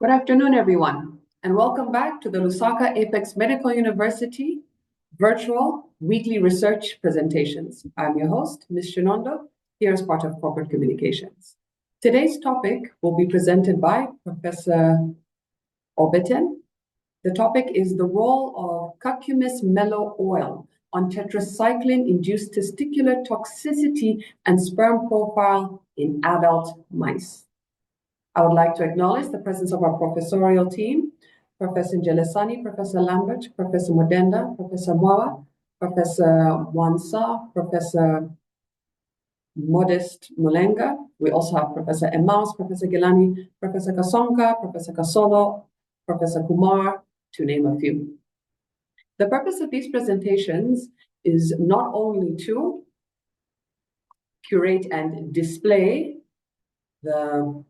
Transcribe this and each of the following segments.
Good afternoon, everyone, and welcome back to the Lusaka Apex Medical University virtual weekly research presentations. I'm your host, Ms. Shinondo, here as part of corporate communications. Today's topic will be presented by Professor Obeten. The topic is the role of Curcumis Melo oil on tetracycline-induced testicular toxicity and sperm profile in adult mice. I would like to acknowledge the presence of our professorial team, Professor Njelesani, Professor Lambert, Professor Modenda, Professor Mwawa, Professor Wansa, Professor Modest Mulenga. We also have Professor Emaus, Professor Gilani, Professor Kasonga, Professor Kasolo, Professor Kumar, to name a few. The purpose of these presentations is not only to curate and display the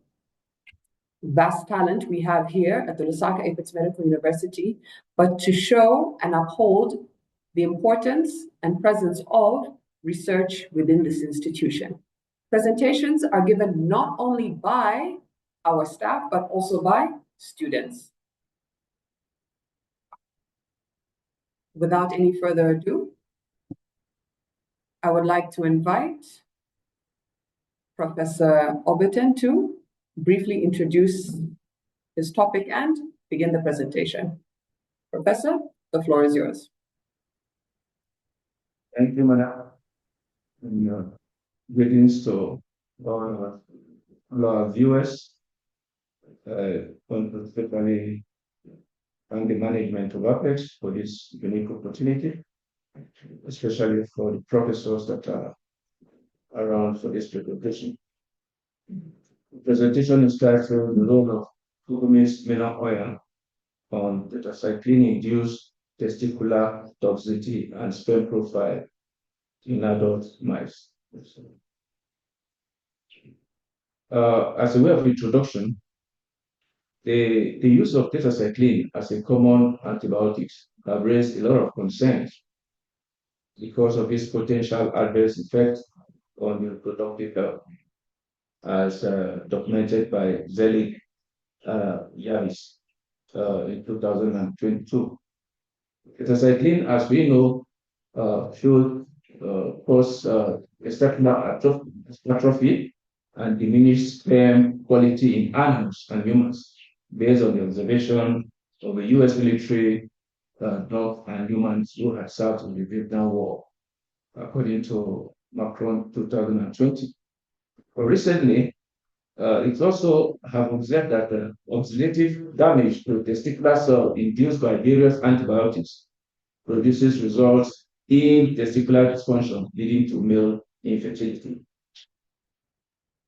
vast talent we have here at the Lusaka Apex Medical University, but to show and uphold the importance and presence of research within this institution. Presentations are given not only by our staff, but also by students. Without any further ado, I would like to invite Professor Obeten to briefly introduce his topic and begin the presentation. Professor, the floor is yours. Thank you, Madam. And greetings to all our viewers. I want to especially thank the management of Apex for this unique opportunity, especially for the professors that are around for this presentation. The presentation is titled The Role of Curcumis Melo oil on Tetracycline-Induced Testicular Toxicity and Sperm Profile in adult mice. As a way of introduction, the use of tetracycline as a common antibiotic have raised a lot of concerns because of its potential adverse effects on reproductive health, as documented by Zelig Yavis in 2022. Tetracycline, as we know, should cause testicular atrophy and diminish sperm quality in animals and humans, based on the observation of the US military dog and humans who had served in the Vietnam War, according to Macron 2020. But recently, it also have observed that oxidative damage to testicular cells induced by various antibiotics produces results in testicular dysfunction, leading to male infertility.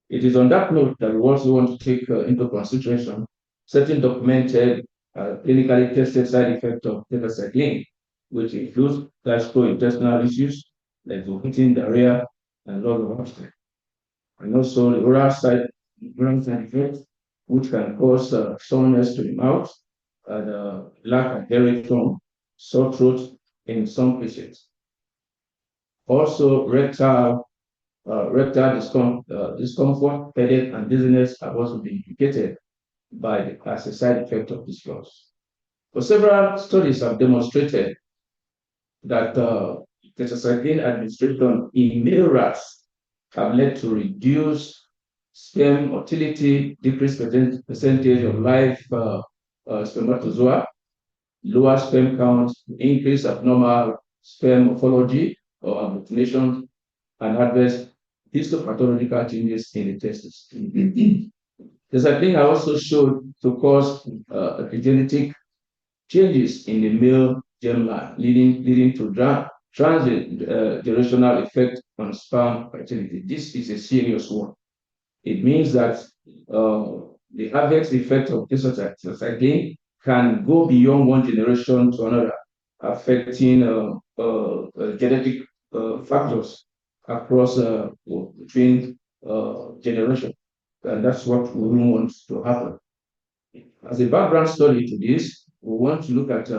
It is on that note that we also want to take into consideration certain documented clinically tested side effects of tetracycline, which includes gastrointestinal issues like vomiting, diarrhea, and loss of appetite. And also the oral side effects, which can cause soreness to the mouth and lack of hairy tongue, sore throat in some patients. Also, rectal discomfort, headache, and dizziness have also been indicated as a side effect of this loss. But several studies have demonstrated that tetracycline administration in male rats have led to reduced sperm motility, decreased percentage of live spermatozoa, lower sperm count, increased abnormal sperm morphology or agglutination, and adverse histopathological changes in the testes. Tetracycline also showed to cause epigenetic changes in the male germline, leading to transgenerational effect on sperm fertility. This is a serious one. It means that the adverse effect of tetracycline can go beyond one generation to another, affecting genetic factors across between generations. And that's what we want to happen. As a background study to this, we want to look at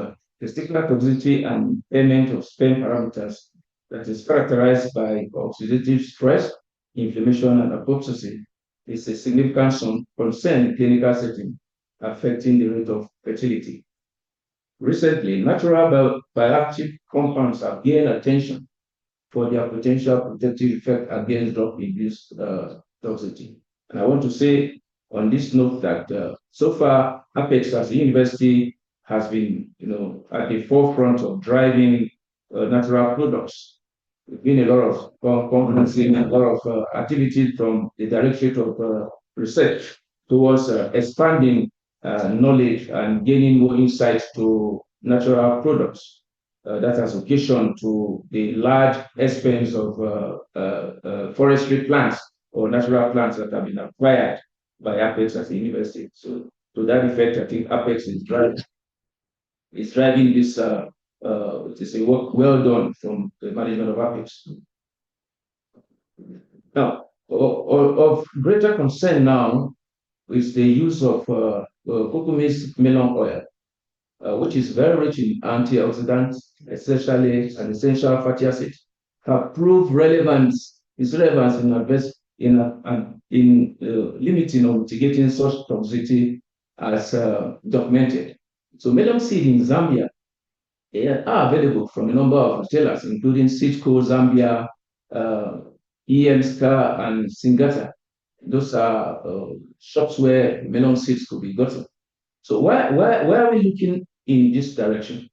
testicular toxicity and impairment of sperm parameters that is characterized by oxidative stress, inflammation, and apoptosis. It's a significant concern in clinical setting affecting the rate of fertility. Recently, natural bioactive compounds have gained attention for their potential protective effect against drug-induced toxicity. And I want to say on this note that so far, Apex as a university has been, at the forefront of driving natural products. There's been a lot of conferencing, a lot of activities from the Directorate of Research towards expanding knowledge and gaining more insights to natural products. That has occasion to the large expense of forestry plants or natural plants that have been acquired by Apex as a university. So to that effect, I think Apex is driving this. It is a work well done from the management of Apex. Now, of greater concern now is the use of Curcumis melon oil, which is very rich in antioxidants, especially an essential fatty acid, have proved its relevance in limiting or mitigating such toxicity as documented. So melon seed in Zambia are available from a number of retailers, including Sitco, Zambia, EMSCA, and Singata. Those are shops where melon seeds could be gotten. So why are we looking in this direction?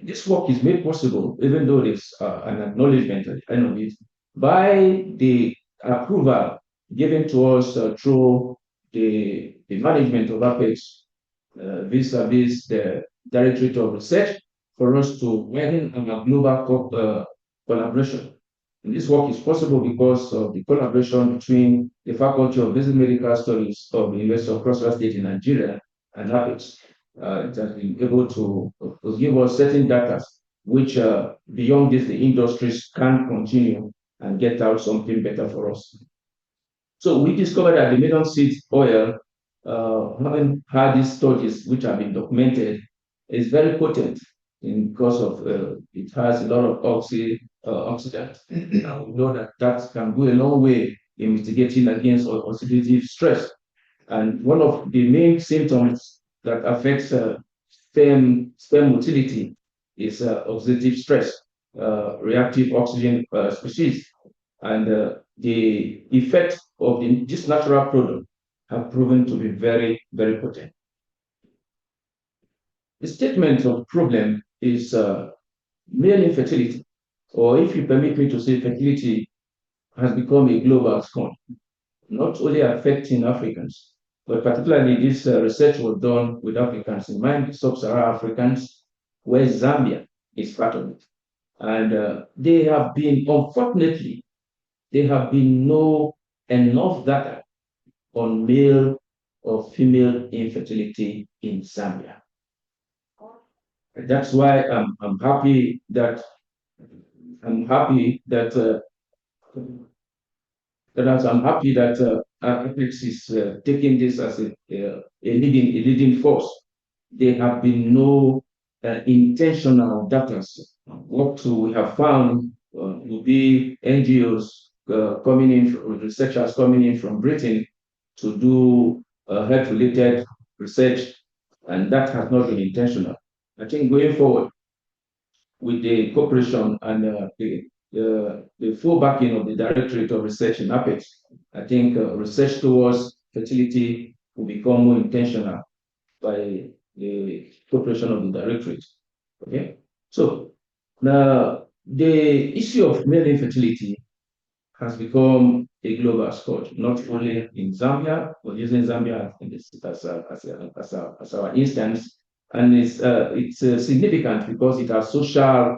This work is made possible, even though there's an acknowledgement at the end of it, by the approval given to us through the management of Apex vis-a-vis the Directorate of Research for us to widen a global collaboration. And this work is possible because of the collaboration between the Faculty of Basic Medical Studies of the University of Cross River State in Nigeria and Apex. It has been able to give us certain data which beyond this the industries can continue and get out something better for us. So we discovered that the melon seed oil, having had these studies which have been documented, is very potent because of it has a lot of oxidants. Now we know that can go a long way in mitigating against oxidative stress. And one of the main symptoms that affects sperm motility is oxidative stress, reactive oxygen species. And the effect of this natural product have proven to be very, very potent. The statement of problem is male infertility, or if you permit me to say fertility, has become a global scourge, not only affecting Africans, but particularly this research was done with Africans in mind, sub-Saharan Africans, where Zambia is part of it. And they have been, unfortunately, there have been no enough data on male or female infertility in Zambia. That's why I'm happy that Apex is taking this as a leading force. There have been no intentional data. What we have found will be NGOs coming in, researchers coming in from Britain to do health-related research, and that has not been intentional. I think going forward, with the cooperation and the full backing of the Directorate of Research in Apex, I think research towards fertility will become more intentional by the cooperation of the Directorate. Okay, so now the issue of male infertility has become a global scourge, not only in Zambia, but using Zambia as our instance. And it's significant because it has social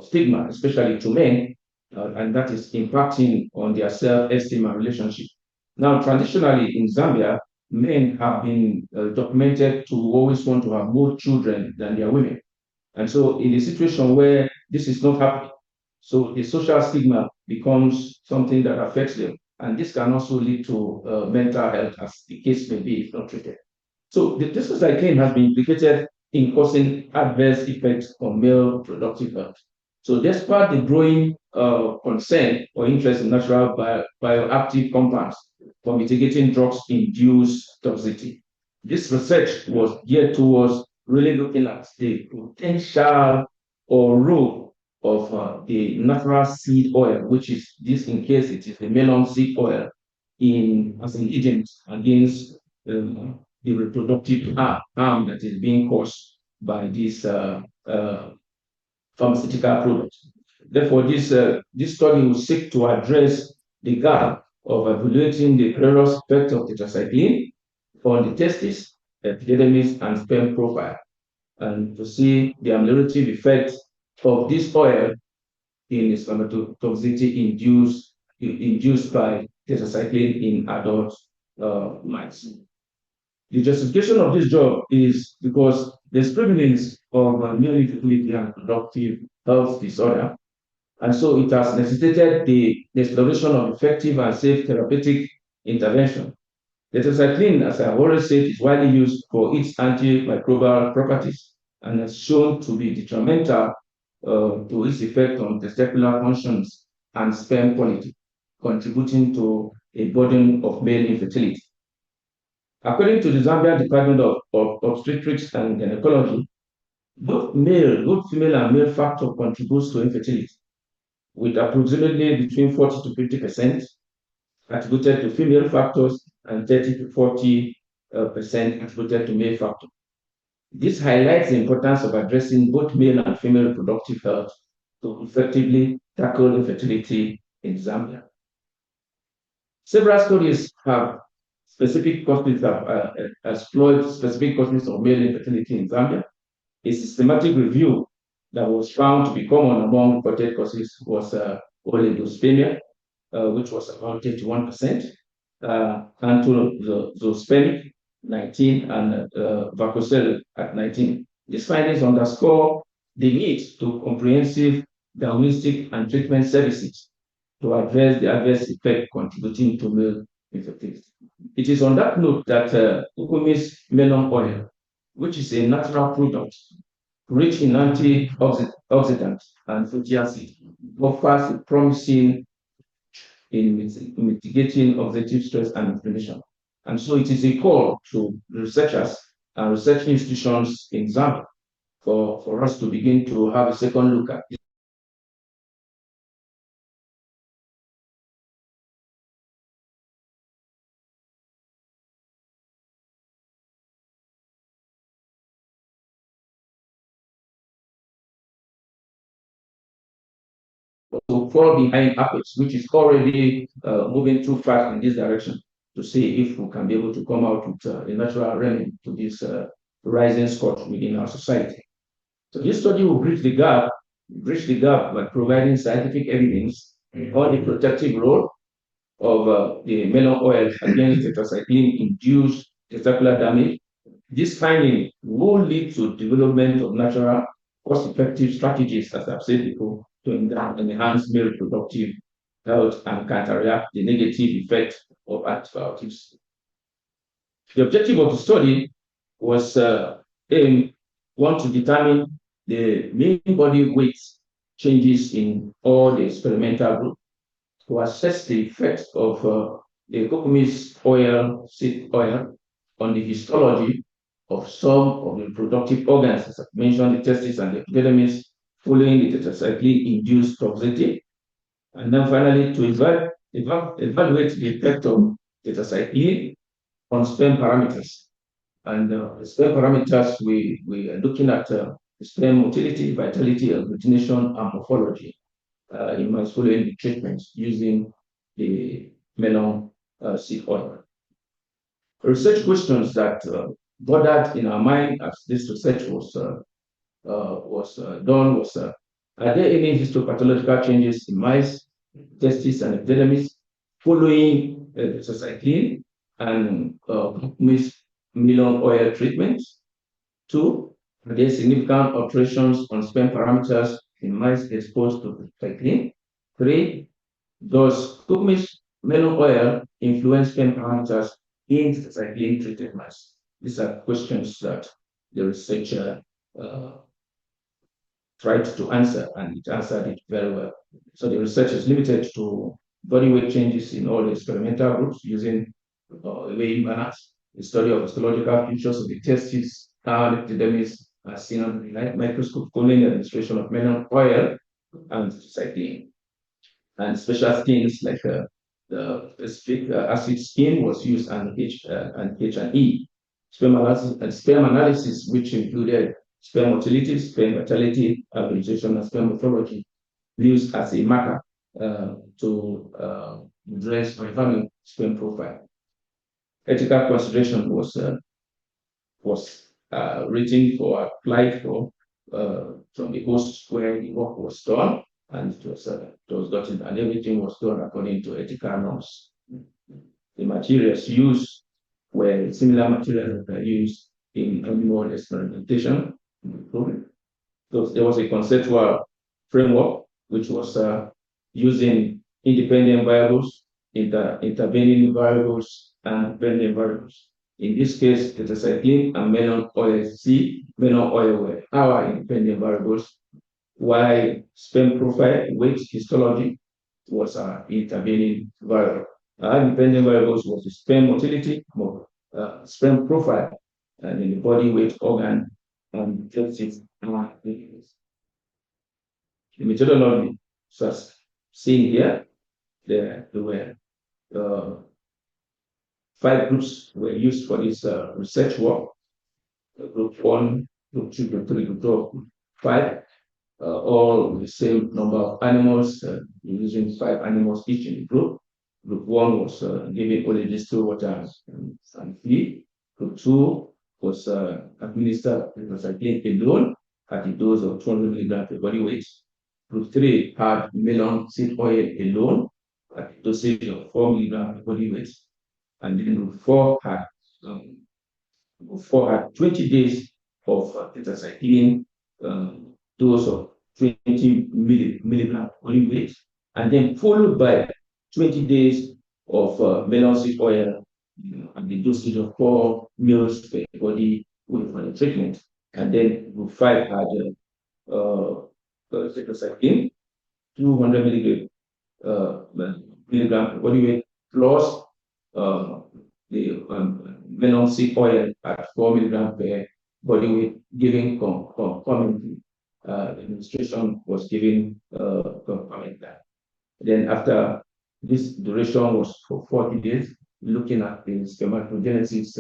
stigma, especially to men, and that is impacting on their self-esteem and relationship. Now, traditionally in Zambia, men have been documented to always want to have more children than their women. And so in a situation where this is not happening, so the social stigma becomes something that affects them. And this can also lead to mental health, as the case may be, if not treated. So the tetracycline has been implicated in causing adverse effects on male reproductive health. So despite the growing concern or interest in natural bioactive compounds for mitigating drugs-induced toxicity, This research was geared towards really looking at the potential or role of the natural seed oil, which is this in case it is the melon seed oil, in as an agent against the reproductive harm that is being caused by these pharmaceutical products. Therefore, this study will seek to address the gap of evaluating the various effects of tetracycline on the testis, epidermis, and sperm profile, and to see the ameliorative effect of this oil in spermatotoxicity induced by tetracycline in adult mice. The justification of this job is because there's prevalence of male infertility and reproductive health disorder, and so it has necessitated the exploration of effective and safe therapeutic intervention. Tetracycline, as I've already said, is widely used for its antimicrobial properties and has shown to be detrimental to its effect on testicular functions and sperm quality, contributing to a burden of male infertility. According to the Zambian Department of Obstetrics and Gynecology, both female and male factor contributes to infertility, with approximately between 40 to 50% attributed to female factors and 30 to 40% attributed to male factor. This highlights the importance of addressing both male and female reproductive health to effectively tackle infertility in Zambia. Several studies have explored specific causes of male infertility in Zambia. A systematic review that was found to be common among reported causes was oligospermia, which was about 31%, antholozoospermic 19, and varicocele at 19. These findings underscore the need to comprehensive diagnostic and treatment services to address the adverse effect contributing to male infertility. It is on that note that Curcumis melon oil, which is a natural product rich in antioxidants and fatty acid, offers a promising in mitigating oxidative stress and inflammation. And so it is a call to researchers and research institutions in Zambia for us to begin to have a second look at to fall behind Apex, which is already moving too fast in this direction, to see if we can be able to come out with a natural remedy to this rising scourge within our society. So this study will bridge the gap by providing scientific evidence on the protective role of the melon oil against tetracycline-induced testicular damage. This finding will lead to development of natural, cost-effective strategies, as I've said before, to enhance male reproductive health and counteract the negative effect of antibiotics. The objective of the study was want to determine the mean body weight changes in all the experimental groups to assess the effects of the Curcumis oil, seed oil, on the histology of some of the reproductive organs, as I mentioned, the testes and the epidermis, following the tetracycline-induced toxicity, and then finally to evaluate the effect of tetracycline on sperm parameters. And the sperm parameters, we are looking at sperm motility, vitality, agglutination, and morphology in mice following the treatment using the melon seed oil. Research questions that bothered in our mind as this research was done was, are there any histopathological changes in mice, testes, and epidermis following tetracycline and melon oil treatments? 2, are there significant alterations on sperm parameters in mice exposed to tetracycline? 3, does Curcumis melon oil influence sperm parameters in tetracycline treated mice? These are questions that the researcher tried to answer, and it answered it very well. So the research is limited to body weight changes in all the experimental groups using weighing balance, the study of histological features of the testis and epidermis as seen on the microscope following the administration of melon oil and tetracycline. And special skins like the specific acid skin was used and H&E. Sperm analysis, which included sperm motility, sperm vitality, hybridization, and sperm morphology, used as a marker to address confirming sperm profile. Ethical consideration was written for, applied for from the host where the work was done, and it was gotten, and everything was done according to ethical norms. The materials used were similar materials that are used in animal experimentation. So there was a conceptual framework which was using independent variables, intervening variables, and dependent variables. In this case, tetracycline and melon oil were our independent variables, while sperm profile, weight, histology was our intervening variable. Our independent variables was the sperm motility, sperm profile, and in the body weight, organ, and testis. The methodology, so as seen here, there were 5 groups were used for this research work. Group 1, group 2, group 3, group 4, group 5, all the same number of animals, using 5 animals each in the group. Group 1 was giving only distilled water and feed. Group 2 was administered tetracycline alone at a dose of 200 milligrams per body weight. Group 3 had melon seed oil alone at a dosage of 4 milligrams per body weight. And then group 4 had 20 days of tetracycline dose of 20 milligrams body weight, and then followed by 20 days of melon seed oil and the dosage of 4 mils per body weight for the treatment. And then group 5 had tetracycline, 200 milligram per body weight, plus the melon seed oil at 4 milligrams per body weight, giving concomitantly. The administration was given concomitantly. Then after this duration was for 40 days, looking at the spermatogenesis,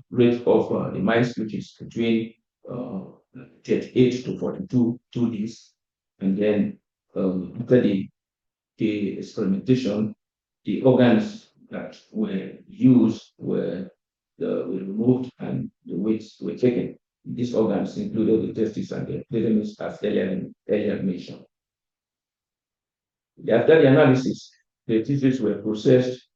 rate of the mice, which is between 38 to 42 days. And then after the experimentation, the organs that were used were removed and the weights were taken. These organs included the testis and the epidermis, as earlier mentioned. After the analysis, the tissues were processed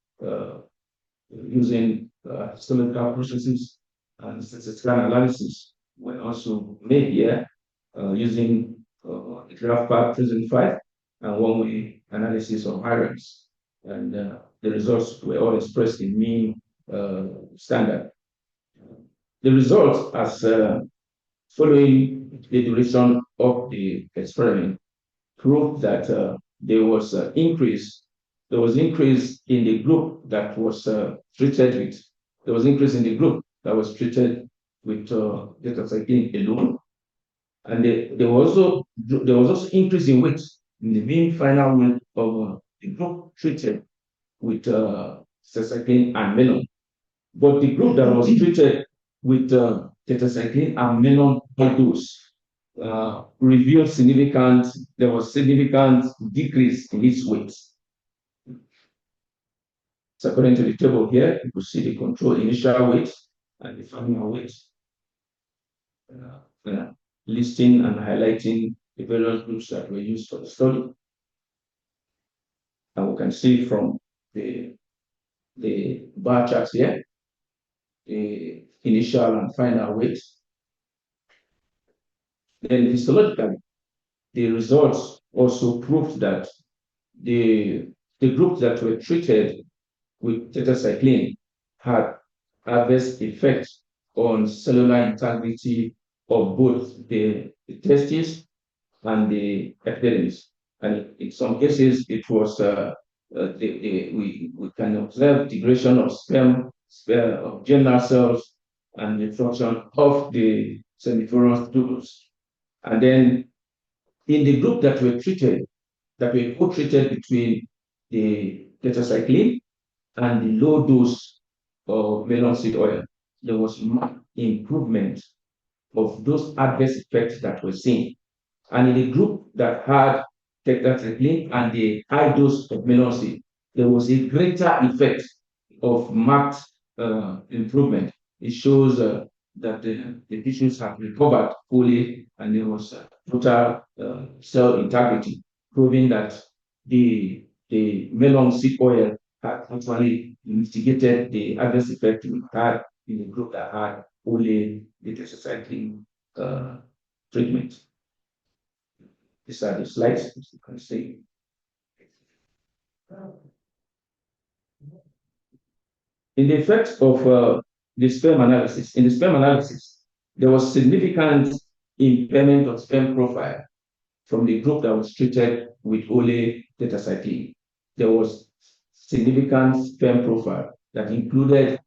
using histological processes, and statistical analysis were also made here using the graph path present 5 and one-way analysis of variance. And the results were all expressed in mean standard. The results, as following the duration of the experiment, proved that there was increase in the group that was treated with. There was increase in the group that was treated with tetracycline alone, and there was also increase in weight in the mean final weight of the group treated with tetracycline and melon. But the group that was treated with tetracycline and melon high dose revealed there was significant decrease in its weight. So according to the table here, you can see the control initial weight and the final weight, listing and highlighting the various groups that were used for the study. And we can see from the bar charts here, the initial and final weights. Then histologically, the results also proved that the groups that were treated with tetracycline had adverse effects on cellular integrity of both the testis and the epidermis. And in some cases, it was we can observe degradation of of germinal cells and destruction of the seminiferous tubules. And then in the group that were treated, that were co-treated between the tetracycline and the low dose of melon seed oil, there was marked improvement of those adverse effects that were seen. And in the group that had tetracycline and the high dose of melon seed, there was a greater effect of marked improvement. It shows that the tissues have recovered fully and there was total cell integrity, proving that the melon seed oil had actually mitigated the adverse effect we had in the group that had only the tetracycline treatment. These are the slides, as you can see. In the effects of the sperm analysis, in the sperm analysis, there was significant impairment of sperm profile from the group that was treated with only tetracycline. There was significant sperm profile that included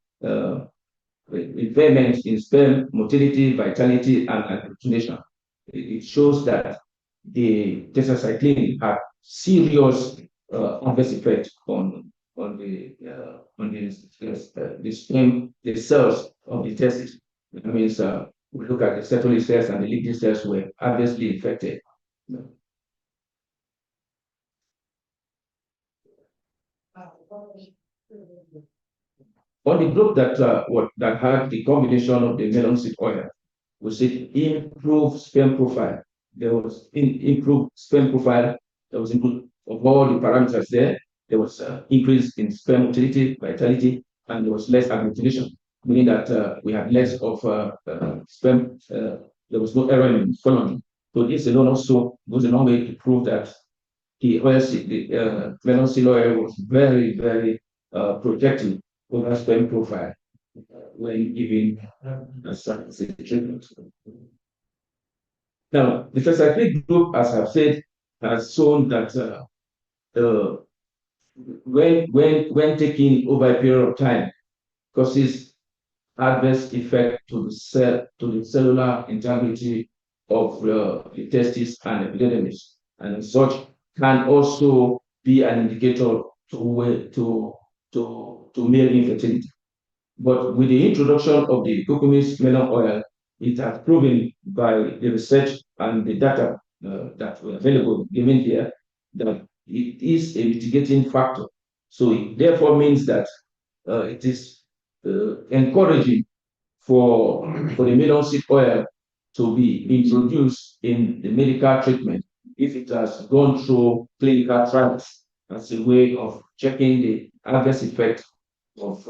impairment in sperm motility, vitality, and agglutination. It shows that the tetracycline had serious adverse effect on the sperm, the cells of the testis. That means we look at the Sertoli cells and the Leydig cells were adversely affected. On the group that had the combination of the melon seed oil, we see improved sperm profile. There was improved sperm profile. There was improved of all the parameters there. There was increase in sperm motility, vitality, and there was less agglutination, meaning that we had less of sperm. There was no error in colony. So this alone also goes a long way to prove that the melon seed oil was very, very protective over sperm profile when giving a treatment. Now, the tetracycline group, as I've said, has shown that when taken over a period of time, causes adverse effect to the cellular integrity of the testis and epididymis, and as such can also be an indicator to male infertility. But with the introduction of the Curcumis melon oil, it has proven by the research and the data that were available given here that it is a mitigating factor. So it therefore means that it is encouraging for the melon seed oil to be introduced in the medical treatment if it has gone through clinical trials as a way of checking the adverse effect of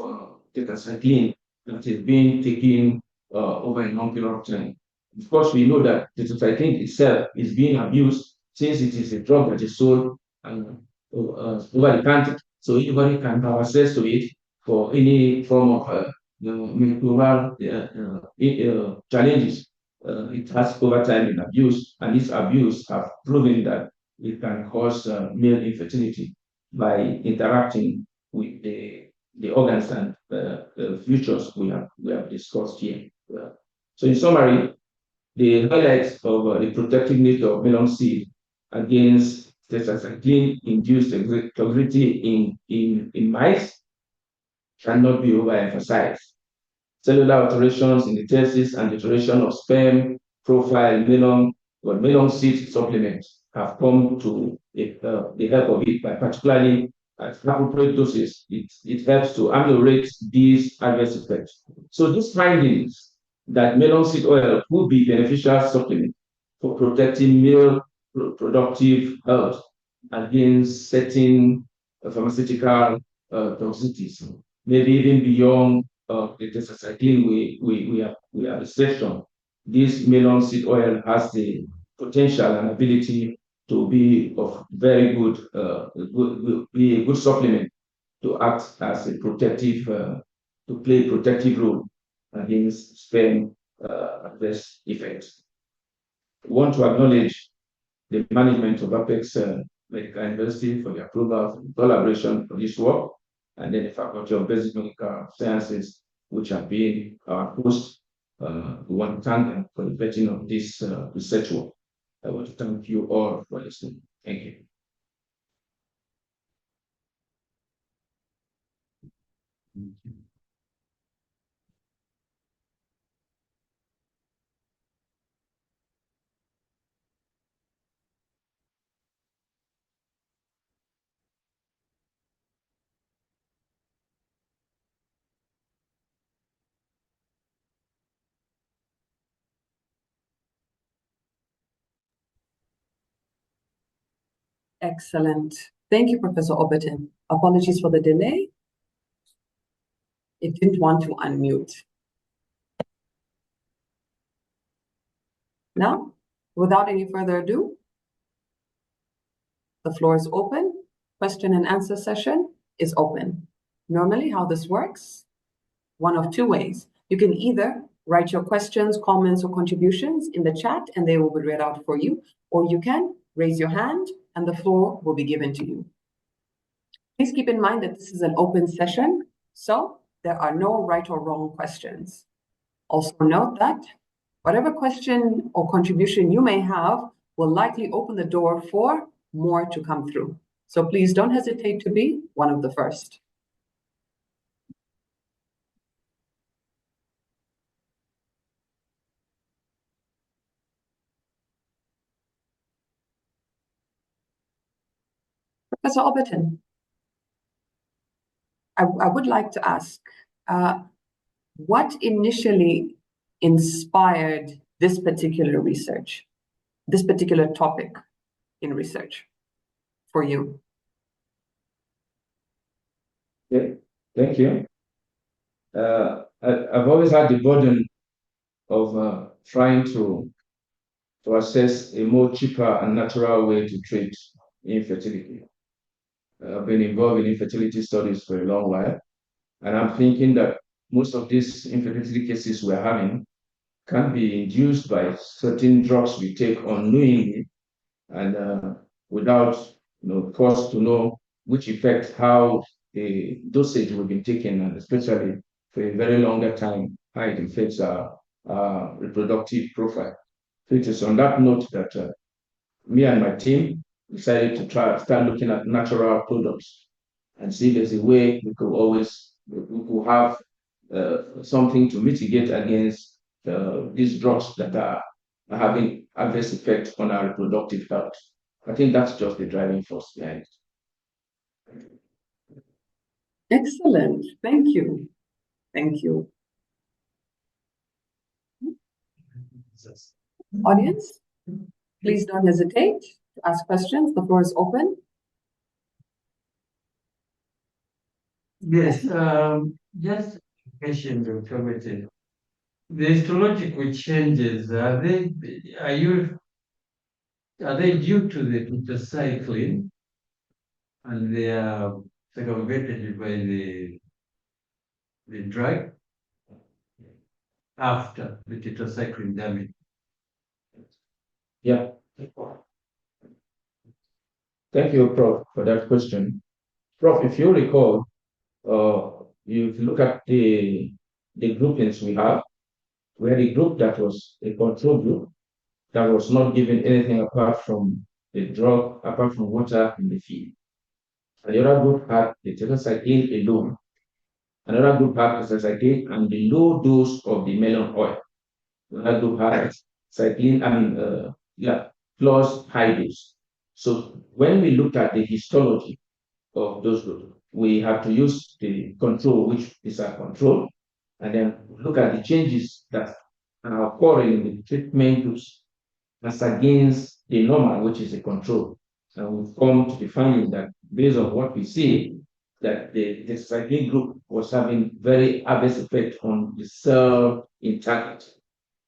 tetracycline that is being taken over a long period of time. Of course, we know that tetracycline itself is being abused since it is a drug that is sold over the counter. So anybody can have access to it for any form of medical challenges. It has over time been abused, and this abuse have proven that it can cause male infertility by interacting with the organs and features we have discussed here. So in summary, the highlights of the protective nature of melon seed against tetracycline-induced toxicity in mice cannot be overemphasized. Cellular alterations in the testis and deterioration of sperm profile melon seed supplements have come to the help of it by particularly at appropriate doses. It helps to ameliorate these adverse effects. So these findings that melon seed oil could be beneficial supplement for protecting male reproductive health against certain pharmaceutical toxicities, maybe even beyond the tetracycline we have researched on. This melon seed oil has the potential and ability to be of very good, be a good supplement to act as a protective, to play a protective role against sperm adverse effects. I want to acknowledge the management of Apex Medical University for the approval for the collaboration for this work, and then the Faculty of Basic Medical Sciences, which have been our host. We want to thank them for the vetting of this research work. I want to thank you all for listening. Thank you. Excellent. Thank you, Professor Oberton. Apologies for the delay. It didn't want to unmute. Now, without any further ado, the floor is open. Question and answer session is open. Normally, how this works, one of two ways. You can either write your questions, comments, or contributions in the chat, and they will be read out for you, or you can raise your hand, and the floor will be given to you. Please keep in mind that this is an open session, so there are no right or wrong questions. Also note that whatever question or contribution you may have will likely open the door for more to come through. So please don't hesitate to be one of the first. Professor Oberton, I would like to ask, what initially inspired this particular research, this particular topic in research for you? Yeah, thank you. I've always had the burden of trying to assess a more cheaper and natural way to treat infertility. I've been involved in infertility studies for a long while, and I'm thinking that most of these infertility cases we're having can be induced by certain drugs we take unknowingly and without cause to know which effect, how the dosage will be taken, and especially for a very longer time, how it affects our reproductive profile. So it is on that note that me and my team decided to start looking at natural products and see if there's a way we could have something to mitigate against these drugs that are having adverse effect on our reproductive health. I think that's just the driving force behind it. Excellent. Thank you. Thank you. Audience, please don't hesitate to ask questions. The floor is open. Yes, just a question, Dr. Mete. The histological changes, are they due to the tetracycline and they are circumvented by the drug after the tetracycline damage? Yeah. Thank you, Prof, for that question. Prof, if you recall, if you look at the groupings we have, we had a group that was a control group that was not given anything apart from the drug, apart from water in the feed. And the other group had the tetracycline alone. Another group had tetracycline and the low dose of the melon oil. Another group had cycline, plus high dose. So when we looked at the histology of those groups, we have to use the control, which is our control, and then look at the changes that are occurring in the treatment groups as against the normal, which is a control. And we've come to the finding that based on what we see, that the cycling group was having very adverse effect on the cell integrity.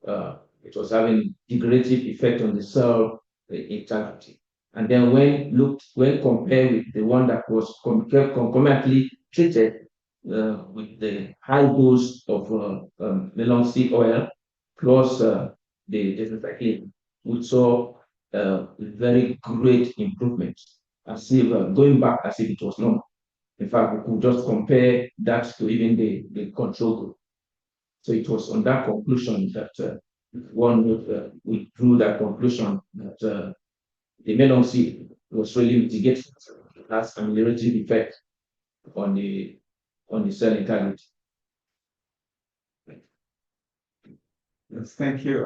It was having degradative effect on the cell integrity. And then when compared with the one that was concomitantly treated with the high dose of melon seed oil plus the tetracycline, we saw very great improvements as if going back as if it was normal. In fact, we could just compare that to even the control group. So it was on that conclusion that we drew that conclusion that the melon seed was really mitigated, has an ameliorative effect on the cell integrity. Yes, thank you.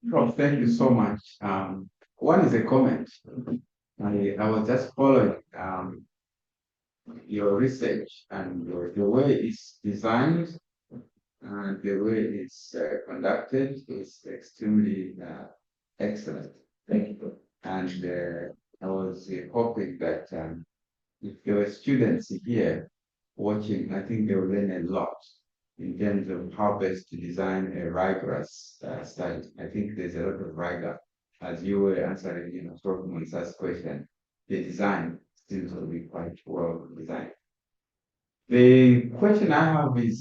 Prof, thank you so much. One is a comment. I was just following your research and the way it's designed and the way it's conducted is extremely excellent. Thank you. And I was hoping that if there were students here watching, I think they will learn a lot in terms of how best to design a rigorous study. I think there's a lot of rigor. As you were answering, Prof. Mansa's question, the design seems to be quite well designed. The question I have is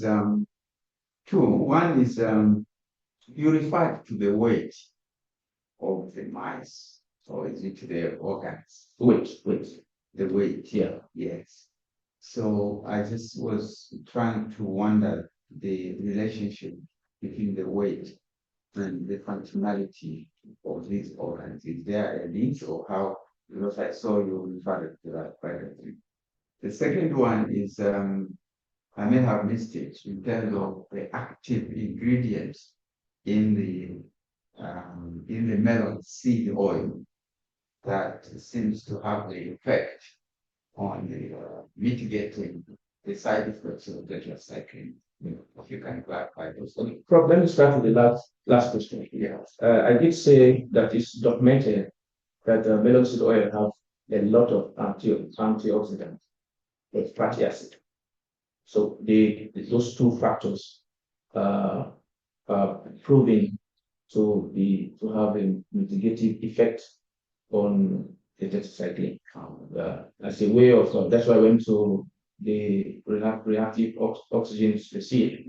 two. One is you referred to the weight of the mice, or is it the organs? Weight. The weight. Yeah. Yes. So I just was trying to wonder the relationship between the weight and the functionality of these organs. Is there a link or how? Because I saw you referred to that quite a bit. The second one is I may have missed it in terms of the active ingredients in the melon seed oil that seems to have the effect on the mitigating the side effects of tetracycline. If you can clarify those. Let me start with the last question. Yes. I did say that it's documented that melon seed oil have a lot of antioxidants, like fatty acid. So those two factors are proving to have a mitigative effect on the tetracycline. As a way of that's why I went to the reactive oxygen species.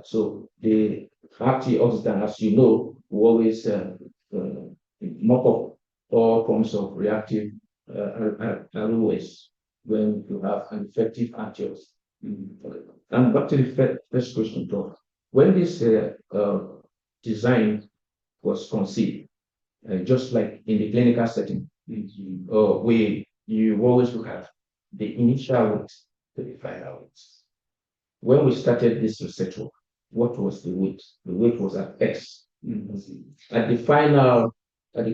So the antioxidant, as you know, will always mop up all forms of reactive alloys when you have an effective antioxidant. And back to the first question, Prof. When this design was conceived, just like in the clinical setting, where you always look at the initial weight to the final weight. When we started this research work, what was the weight? The weight was at X. At the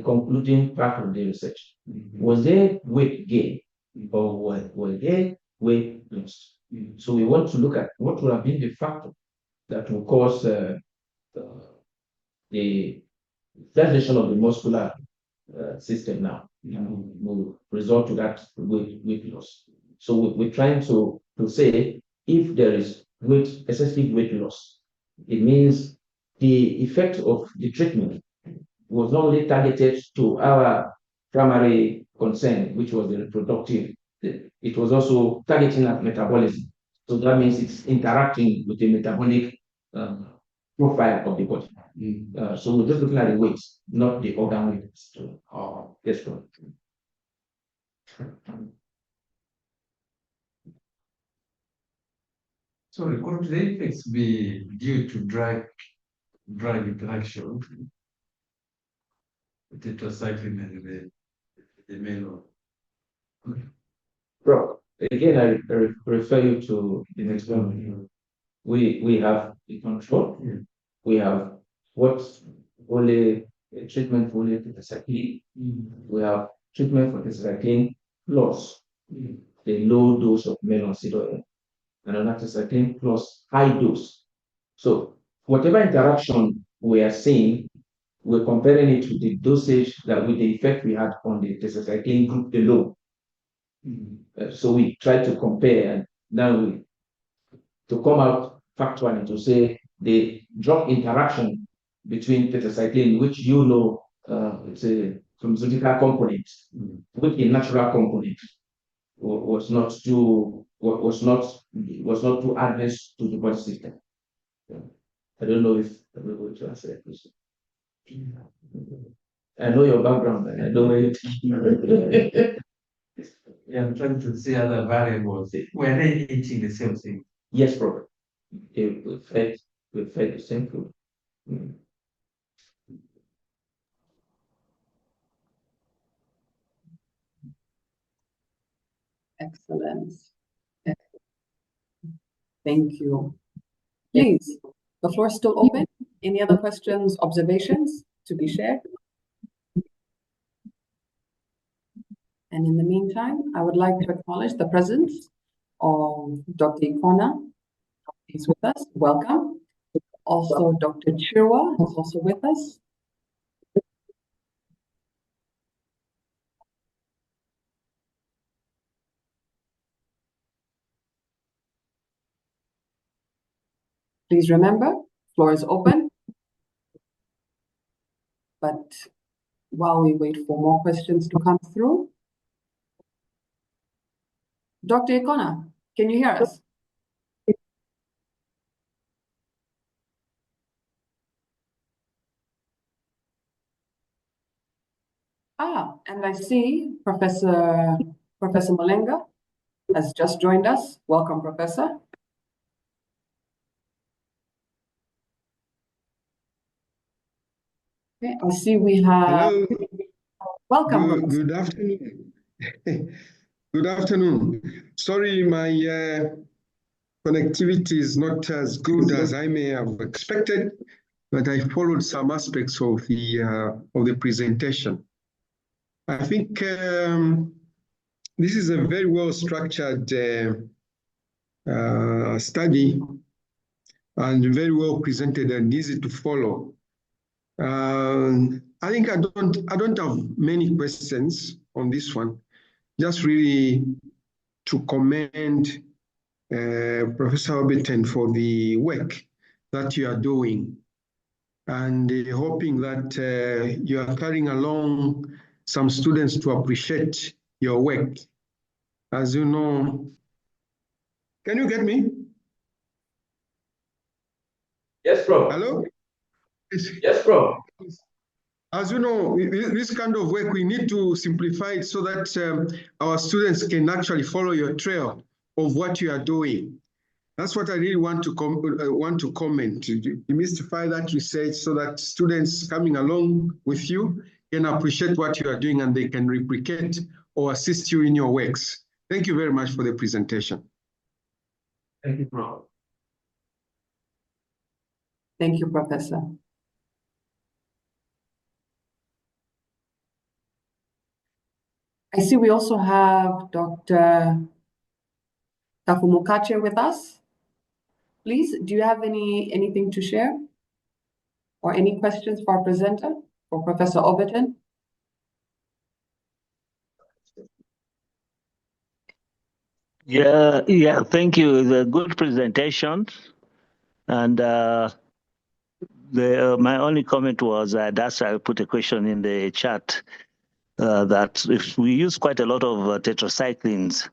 concluding part of the research, was there weight gain or was there weight loss? So we want to look at what would have been the factor that will cause the translation of the muscular system now will result to that weight loss. So we're trying to say if there is excessive weight loss, it means the effect of the treatment was not only targeted to our primary concern, which was the reproductive, it was also targeting at metabolism. So that means it's interacting with the metabolic profile of the body. So we're just looking at the weight, not the organ weight. Yes, correct. So could the effects be due to drug interaction, the tetracycline and the Melo? Bro, again, I refer you to the next one. We have the control. We have what's only treatment for tetracycline. We have treatment for tetracycline plus the low dose of melon seed oil and another tetracycline plus high dose. So whatever interaction we are seeing, we're comparing it to the dosage that with the effect we had on the tetracycline group alone. So we try to compare, and now to come out factually to say the drug interaction between tetracycline, which it's a pharmaceutical component, with a natural component, was not too adverse to the body system. I don't know if I'm able to answer that question. I know your background, and I know where you're Yeah, I'm trying to see other variables. Were they eating the same thing? Yes, Prof. We fed the same food. Mm. Excellent. Thank you. Please, the floor is still open. Any other questions, observations to be shared? And in the meantime, I would like to acknowledge the presence of Dr. Ikona. He's with us. Welcome. Also, Dr. Chirwa is also with us. Please remember, floor is open. But while we wait for more questions to come through, Dr. Ikona, can you hear us? And I see Professor Malenga has just joined us. Welcome, Professor. Okay, I see we have. Hello. Welcome, Good, Professor. good afternoon. Good afternoon. Sorry, my connectivity is not as good as I may have expected, but I followed some aspects of the presentation. I think this is a very well structured study and very well presented and easy to follow. I think I don't have many questions on this one. Just really to commend Professor Oberton for the work that you are doing, and hoping that you are carrying along some students to appreciate your work. As you know, can you get me? Yes, Prof. Hello? Yes, Prof. As you know, this kind of work, we need to simplify it so that our students can actually follow your trail of what you are doing. That's what I really want to comment, to demystify that research so that students coming along with you can appreciate what you are doing and they can replicate or assist you in your works. Thank you very much for the presentation. Thank you, Prof. Thank you, Professor. I see we also have Dr. Tafumukache with us. Please, do you have anything to share? Or any questions for our presenter, for Professor Oberton? Yeah, thank you. The good presentation. And my only comment was that's I put a question in the chat that if we use quite a lot of tetracyclines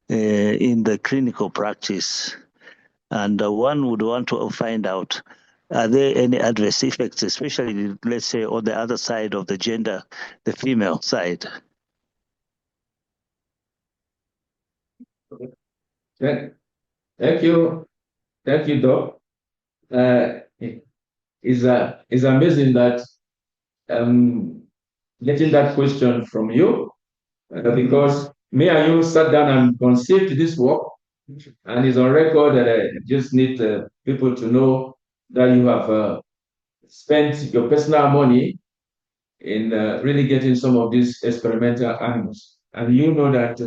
in the clinical practice, and one would want to find out, are there any adverse effects, especially, let's say, on the other side of the gender, the female side? Thank you, Doc. It's amazing that getting that question from you, because me and you sat down and conceived this work, and it's on record that I just need people to know that you have spent your personal money in really getting some of these experimental animals. And you know that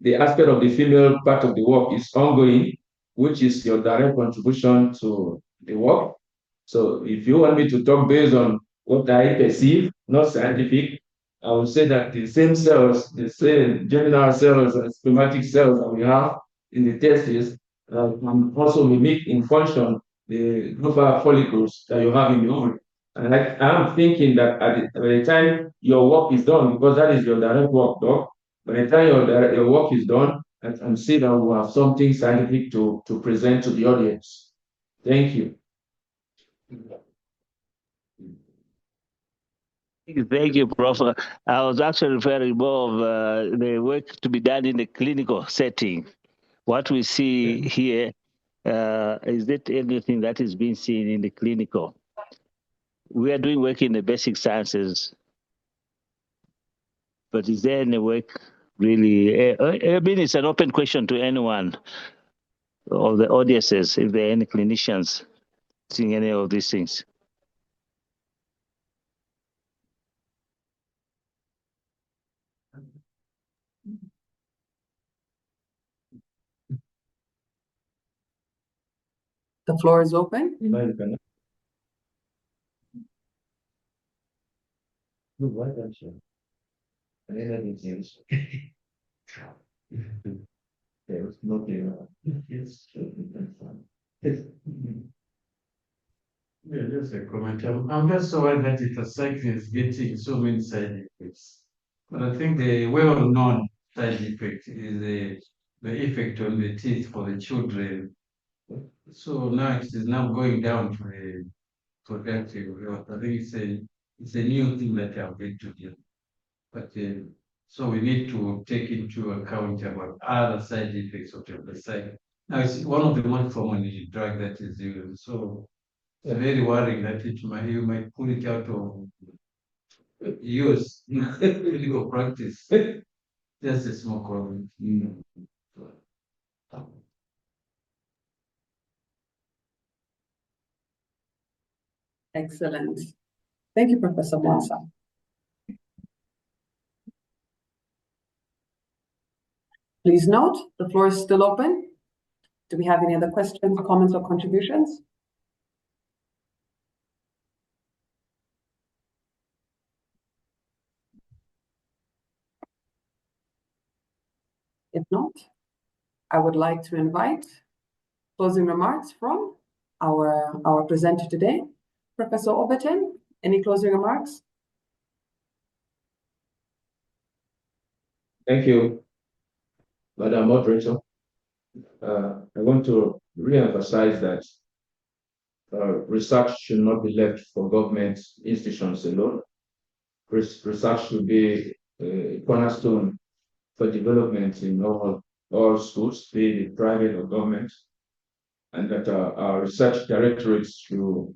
the aspect of the female part of the work is ongoing, which is your direct contribution to the work. So if you want me to talk based on what I perceive, not scientific, I would say that the same cells, the same germinal cells and spermatic cells that we have in the testes can also mimic in function the global follicles that you have in the ovary. And I'm thinking that by the time your work is done, because that is your direct work, Doc, by the time your work is done, I can see that we have something scientific to present to the audience. Thank you. Thank you, Prof. I was actually referring more of the work to be done in the clinical setting. What we see here is that everything that is being seen in the clinical. We are doing work in the basic sciences, but is there any work really? I mean, it's an open question to anyone of the audiences, if there are any clinicians seeing any of these things. The floor is open. Why don't you? There was nothing. Yeah, just a comment. I'm just so worried that tetracycline is getting so many side effects. But I think the well-known side effect is the effect on the teeth for the children. So now it is now going down to a productive health. I think it's a new thing that I'm going to do. But so we need to take into account about other side effects of tetracycline. Now it's one of the most common drug that is used. So it's very worrying that you might pull it out of use in clinical practice. Just a small comment. Excellent. Thank you, Professor Mwansa. Please note, the floor is still open. Do we have any other questions, comments, or contributions? If not, I would like to invite closing remarks from our presenter today, Professor Oberton. Any closing remarks? Thank you, Madam Moderator. I want to re-emphasize that research should not be left for government institutions alone. Research should be a cornerstone for development in all schools, be it private or government, and that our research directorates should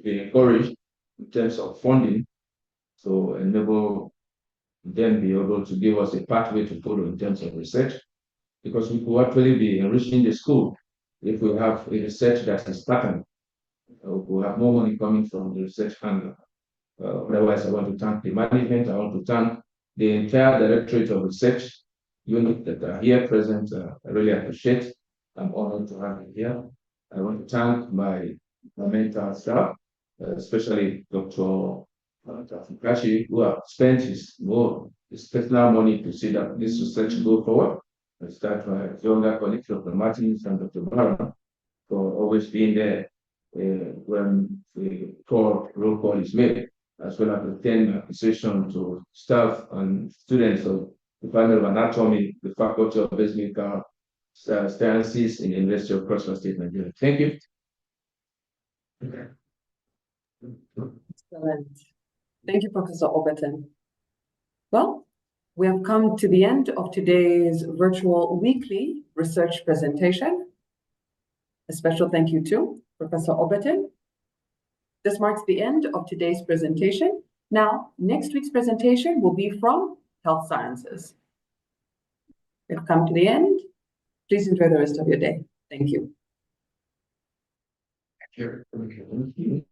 be encouraged in terms of funding to enable them be able to give us a pathway to follow in terms of research, because we could actually be enriching the school if we have a research that is patterned. We have more money coming from the research angle. Otherwise, I want to thank the management. I want to thank the entire Directorate of Research unit that are here present. I really appreciate. I'm honored to have you here. I want to thank my mentor staff, especially Dr. Kashi, who have spent his personal money to see that this research go forward. I start my younger colleagues, Dr. Martins and Dr. Barra, for always being there when the roll call is made, as well as the 10 appreciation to staff and students of the Department of Anatomy, the Faculty of Biomedical Sciences in the University of Cross River State, Nigeria. Thank you. Excellent. Thank you, Professor Oberton. Well, we have come to the end of today's virtual weekly research presentation. A special thank you to Professor Oberton. This marks the end of today's presentation. Now, next week's presentation will be from Health Sciences. We've come to the end. Please enjoy the rest of your day. Thank you. Thank you.